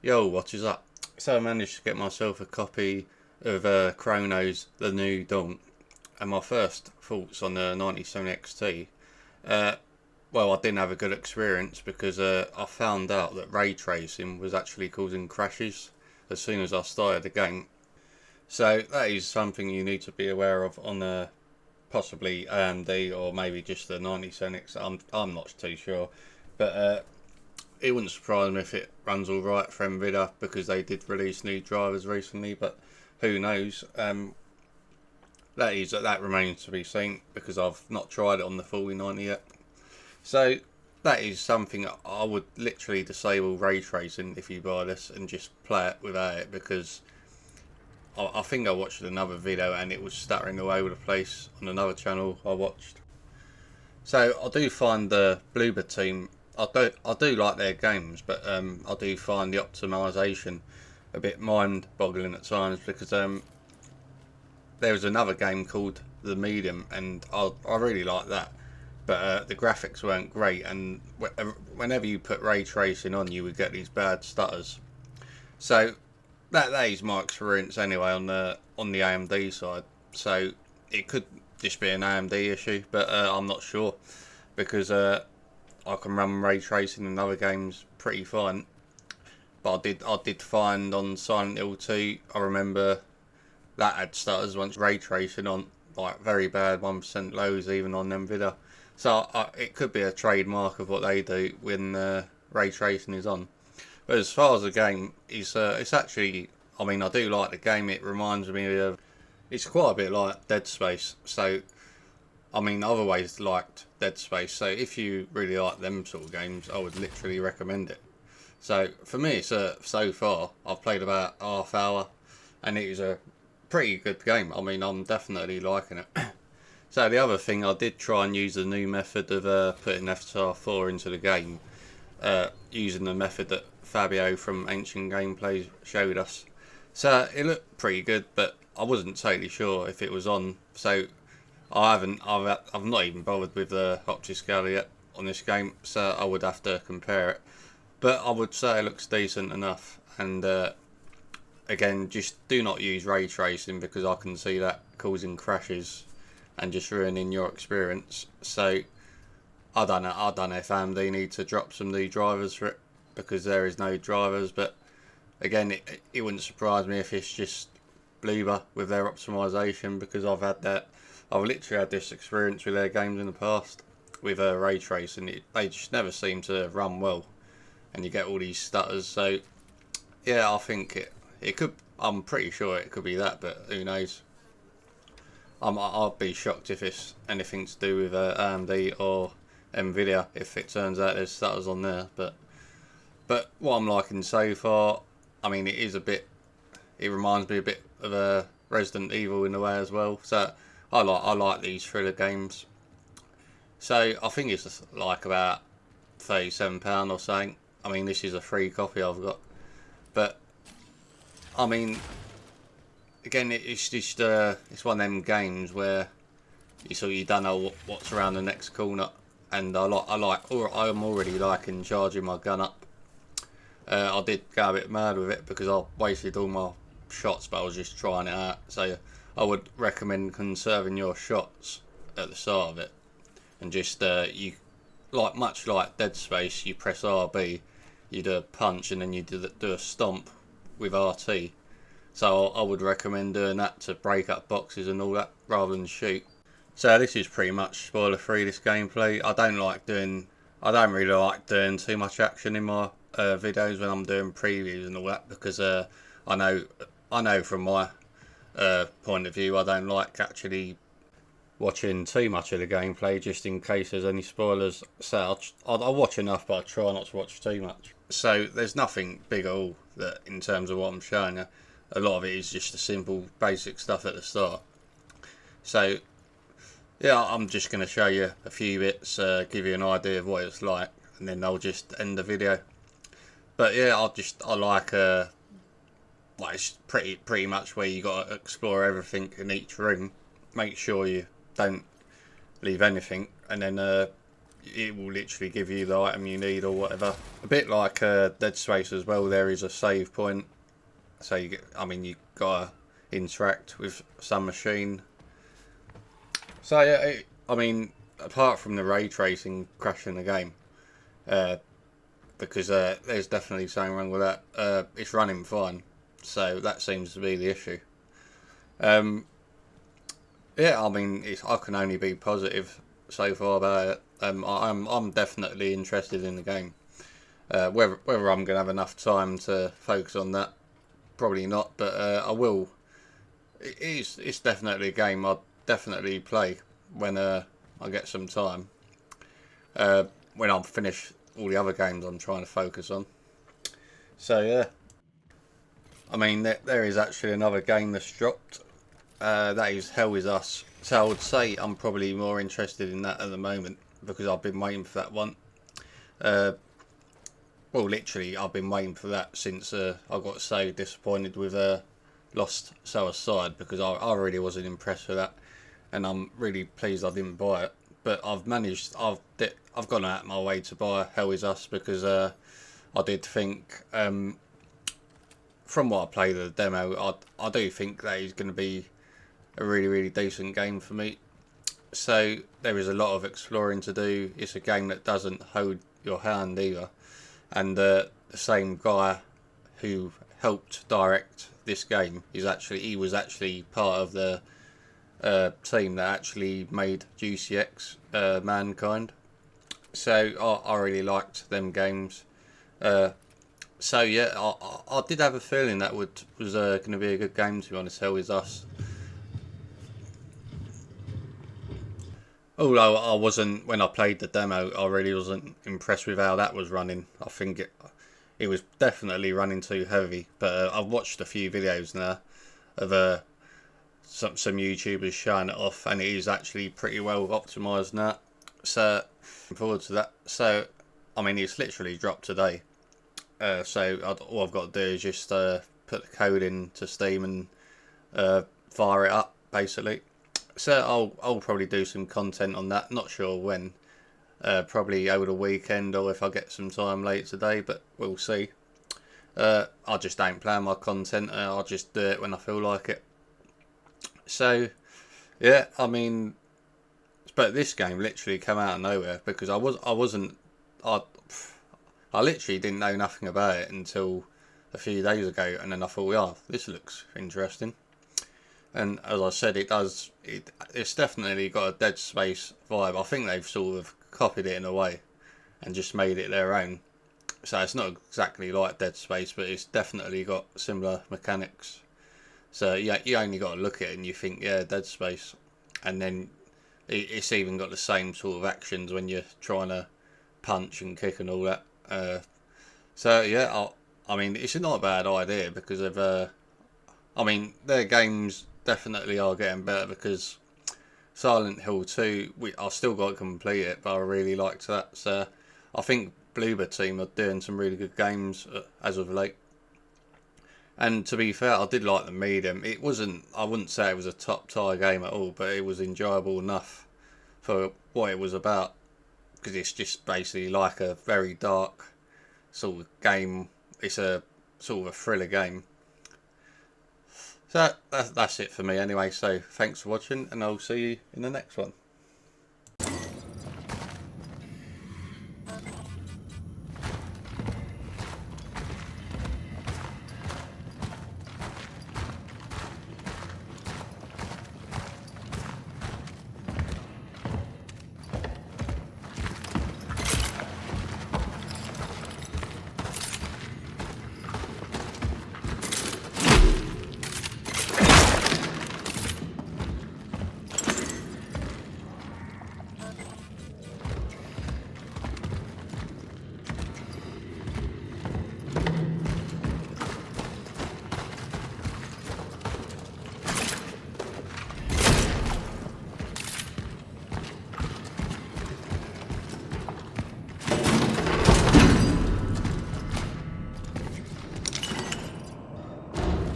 Yo, what is up? So I managed to get myself a copy of Chronos, the new Dawn, and my first thoughts on the 97 XT. Uh, well, I didn't have a good experience because I found out that ray tracing was actually causing crashes as soon as I started the game. So that is something you need to be aware of on possibly AMD or maybe just the 97 X. I'm not too sure, but it wouldn't surprise me if it runs alright for Nvidia because they did release new drivers recently, but who knows? That remains to be seen because I've not tried it on the 4090 yet. So that is something I would literally disable ray tracing if you buy this and just play it without it, because I think I watched another video and it was stuttering all over the place on another channel I watched. So I do find the Bluebird team, I do like their games, but I do find the optimization a bit mind-boggling at times because there was another game called The Medium and I really like that, but the graphics weren't great, and whenever you put ray tracing on, you would get these bad stutters. So that is my experience anyway on the AMD side. So it could just be an AMD issue, but I'm not sure because I can run ray tracing in other games pretty fine. But I did find on Silent Hill 2, I remember that had stutters once ray tracing on, like very bad 1% lows even on Nvidia. So it could be a trademark of what they do when ray tracing is on. But as far as the game, it's actually, I mean, I do like the game. It reminds me of, it's quite a bit like Dead Space. So, I mean, I've always liked Dead Space. So if you really like them sort of games, I would literally recommend it. So for me, so far, I've played about half hour, and it is a pretty good game. I mean, I'm definitely liking it. So the other thing, I did try and use the new method of putting FSR 4 into the game, using the method that Fabio from Ancient Gameplays showed us. So it looked pretty good, but I wasn't totally sure if it was on. So I've not even bothered with the OptiScaler yet on this game, so I would have to compare it. But I would say it looks decent enough. And again, just do not use ray tracing because I can see that causing crashes and just ruining your experience. So I don't know. I don't know if AMD need to drop some new drivers for it because there is no drivers. But again, it wouldn't surprise me if it's just Bloober with their optimization, because I've had that. I've literally had this experience with their games in the past with ray tracing. They just never seem to run well, and you get all these stutters. So yeah, I think it could. I'm pretty sure it could be that, but who knows? I'll be shocked if it's anything to do with AMD or Nvidia if it turns out there's stutters on there. But what I'm liking so far, I mean, it is a bit. It reminds me a bit of a Resident Evil in a way as well. So I like these thriller games. So I think it's just like about £37 or something. I mean, this is a free copy I've got, but I mean, again, it's just it's one of them games where you don't know what's around the next corner, and I'm already liking charging my gun up. I did go a bit mad with it because I wasted all my shots, but I was just trying it out. So I would recommend conserving your shots at the start of it, and just you, like much like Dead Space, you press RB, you do a punch, and then you do a stomp with RT. So I would recommend doing that to break up boxes and all that rather than shoot. So this is pretty much spoiler free, this gameplay. I don't really like doing too much action in my videos when I'm doing previews and all that, because I know from my point of view, I don't like actually watching too much of the gameplay just in case there's any spoilers. So I'll watch enough, but I try not to watch too much. So there's nothing big at all that in terms of what I'm showing you. A lot of it is just the simple basic stuff at the start. So yeah, I'm just going to show you a few bits, give you an idea of what it's like, and then I'll just end the video. But yeah, I like it's pretty much where you got to explore everything in each room. Make sure you don't leave anything, and then it will literally give you the item you need or whatever. A bit like Dead Space as well, there is a save point. So you get, I mean, you gotta interact with some machine. So yeah, I mean, apart from the ray tracing crashing the game, because there's definitely something wrong with that. It's running fine, so that seems to be the issue. Yeah, I mean, I can only be positive so far about it. I'm definitely interested in the game. Whether I'm gonna have enough time to focus on that, probably not. But I will. It's definitely a game I'll definitely play when I get some time. When I'm finished all the other games I'm trying to focus on. So yeah, I mean there is actually another game that's dropped. That is Hell Is Us. So I would say I'm probably more interested in that at the moment because I've been waiting for that one. Well, literally, I've been waiting for that since I got so disappointed with Lost So Aside because I really wasn't impressed with that, and I'm really pleased I didn't buy it. But I've gone out my way to buy Hell Is Us because I did think from what I played of the demo, I do think that is going to be a really decent game for me. So there is a lot of exploring to do. It's a game that doesn't hold your hand either, and the same guy who helped direct this game he was actually part of the team that actually made GCX Mankind. So I really liked them games. So yeah, I did have a feeling that was going to be a good game, to be honest. Hell Is Us. Although I wasn't, when I played the demo, I really wasn't impressed with how that was running. I think it was definitely running too heavy. But I've watched a few videos now of some YouTubers showing it off, and it is actually pretty well optimised now. So looking forward to that. So I mean, it's literally dropped today. All I've got to do is just put the code into Steam and fire it up, basically. So I'll probably do some content on that. Not sure when. Probably over the weekend or if I get some time late today, but we'll see. I just don't plan my content. I'll just do it when I feel like it. So yeah, I mean, but this game literally came out of nowhere because I literally didn't know nothing about it until a few days ago, and then I thought, yeah, this looks interesting. And as I said, it's definitely got a Dead Space vibe. I think they've sort of copied it in a way and just made it their own. So it's not exactly like Dead Space, but it's definitely got similar mechanics. So yeah, you only got to look at it and you think, yeah, Dead Space. And then it's even got the same sort of actions when you're trying to punch and kick and all that. So yeah, I mean, it's not a bad idea because of I mean, their games definitely are getting better because Silent Hill 2, I still got to complete it, but I really liked that. So I think Bloober Team are doing some really good games as of late. And to be fair, I did like the medium. I wouldn't say it was a top tier game at all, but it was enjoyable enough for what it was about. Because it's just basically like a very dark sort of game. It's a sort of a thriller game. So that's it for me anyway. So thanks for watching, and I'll see you in the next one.